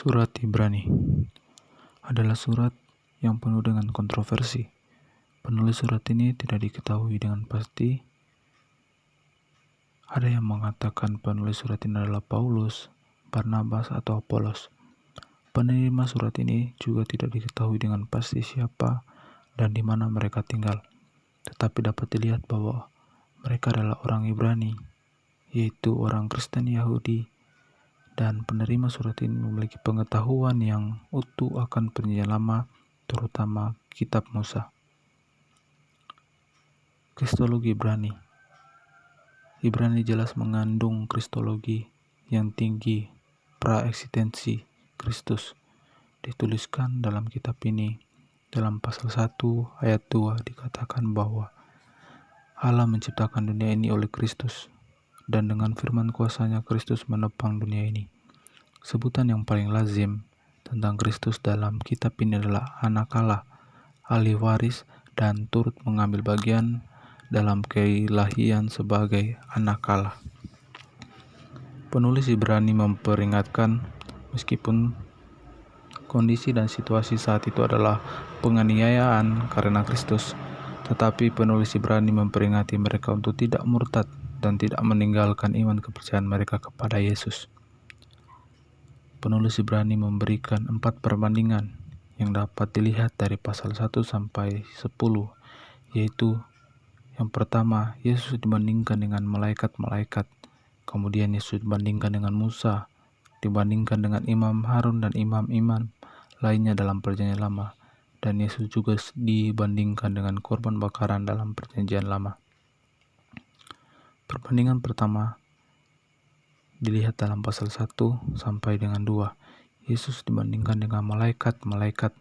Surat Ibrani adalah surat yang penuh dengan kontroversi. Penulis surat ini tidak diketahui dengan pasti. Ada yang mengatakan penulis surat ini adalah Paulus, Barnabas, atau Apolos. Penerima surat ini juga tidak diketahui dengan pasti siapa dan di mana mereka tinggal. Tetapi dapat dilihat bahwa mereka adalah orang Ibrani, yaitu orang Kristen Yahudi, dan penerima surat ini memiliki pengetahuan yang utuh akan Perjanjian Lama, terutama kitab Musa. Kristologi Ibrani jelas mengandung kristologi yang tinggi praeksistensi Kristus. Dituliskan dalam kitab ini, dalam pasal 1 ayat 2 dikatakan bahwa Allah menciptakan dunia ini oleh Kristus, dan dengan firman kuasanya Kristus menopang dunia ini. Sebutan yang paling lazim tentang Kristus dalam kitab ini adalah anak Allah, ahli waris, dan turut mengambil bagian dalam keilahian sebagai anak Allah. Penulis Ibrani memperingatkan, meskipun kondisi dan situasi saat itu adalah penganiayaan karena Kristus, tetapi penulis Ibrani memperingati mereka untuk tidak murtad dan tidak meninggalkan iman kepercayaan mereka kepada Yesus. Penulis Ibrani memberikan 4 perbandingan yang dapat dilihat dari pasal 1 sampai 10, yaitu yang pertama, Yesus dibandingkan dengan malaikat-malaikat. Kemudian Yesus dibandingkan dengan Musa, dibandingkan dengan Imam Harun dan imam-imam lainnya dalam Perjanjian Lama, dan Yesus juga dibandingkan dengan korban bakaran dalam Perjanjian Lama. Perbandingan pertama dilihat dalam pasal 1 sampai dengan 2. Yesus dibandingkan dengan malaikat-malaikat.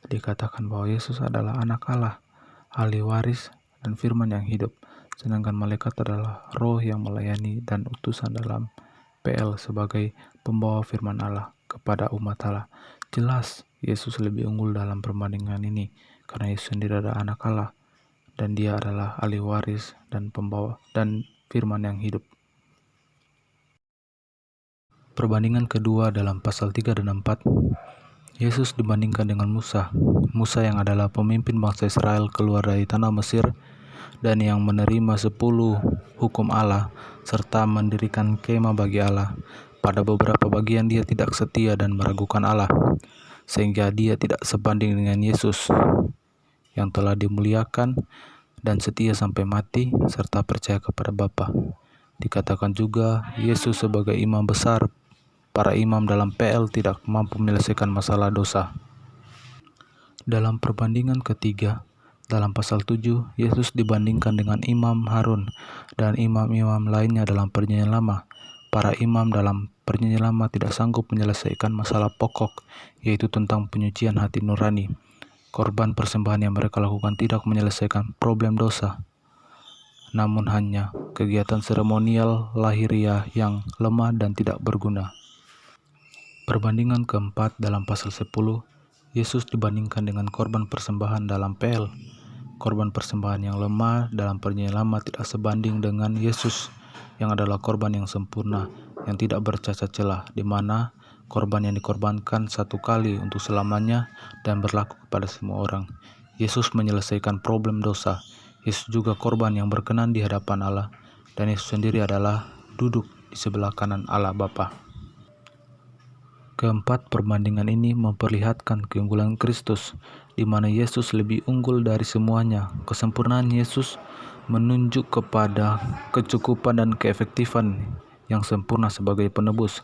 Dikatakan bahwa Yesus adalah anak Allah, ahli waris, dan firman yang hidup. Sedangkan malaikat adalah roh yang melayani dan utusan dalam PL sebagai pembawa firman Allah kepada umat Allah. Jelas Yesus lebih unggul dalam perbandingan ini karena Yesus sendiri adalah anak Allah dan dia adalah ahli waris dan pembawa dan firman yang hidup. Perbandingan kedua dalam pasal 3 dan 4, Yesus dibandingkan dengan Musa yang adalah pemimpin bangsa Israel keluar dari tanah Mesir dan yang menerima 10 hukum Allah serta mendirikan kemah bagi Allah. Pada beberapa bagian dia tidak setia dan meragukan Allah, sehingga dia tidak sebanding dengan Yesus yang telah dimuliakan dan setia sampai mati serta percaya kepada Bapa. Dikatakan juga Yesus sebagai imam besar. Para imam dalam PL tidak mampu menyelesaikan masalah dosa. Dalam perbandingan ketiga, dalam pasal 7, Yesus dibandingkan dengan Imam Harun dan imam-imam lainnya dalam Perjanjian Lama. Para imam dalam Perjanjian Lama tidak sanggup menyelesaikan masalah pokok, yaitu tentang penyucian hati nurani. Korban persembahan yang mereka lakukan tidak menyelesaikan problem dosa, namun hanya kegiatan seremonial lahiriah yang lemah dan tidak berguna. Perbandingan keempat dalam pasal 10, Yesus dibandingkan dengan korban persembahan dalam PL. Korban persembahan yang lemah dalam Perjanjian Lama tidak sebanding dengan Yesus yang adalah korban yang sempurna, yang tidak bercacat celah, di mana korban yang dikorbankan satu kali untuk selamanya dan berlaku kepada semua orang. Yesus menyelesaikan problem dosa. Yesus juga korban yang berkenan di hadapan Allah, dan Yesus sendiri adalah duduk di sebelah kanan Allah Bapa. Keempat perbandingan ini memperlihatkan keunggulan Kristus, di mana Yesus lebih unggul dari semuanya. Kesempurnaan Yesus menunjuk kepada kecukupan dan keefektifan yang sempurna sebagai penebus.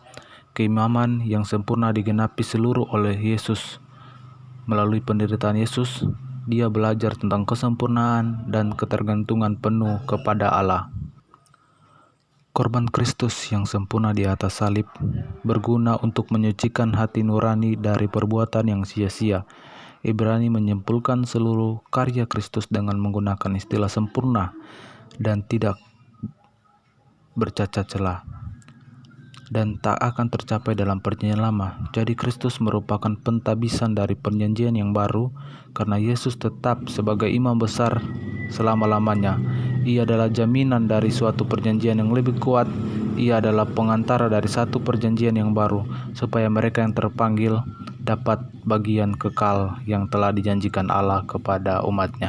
Keimaman yang sempurna digenapi seluruh oleh Yesus. Melalui penderitaan Yesus, dia belajar tentang kesempurnaan dan ketergantungan penuh kepada Allah. Korban Kristus yang sempurna di atas salib berguna untuk menyucikan hati nurani dari perbuatan yang sia-sia. Ibrani menyimpulkan seluruh karya Kristus dengan menggunakan istilah sempurna dan tidak bercacat celah, dan tak akan tercapai dalam Perjanjian Lama. Jadi Kristus merupakan pentabisan dari Perjanjian yang baru karena Yesus tetap sebagai imam besar selama-lamanya. Ia adalah jaminan dari suatu perjanjian yang lebih kuat. Ia adalah pengantara dari satu perjanjian yang baru, supaya mereka yang terpanggil dapat bagian kekal yang telah dijanjikan Allah kepada umat-Nya.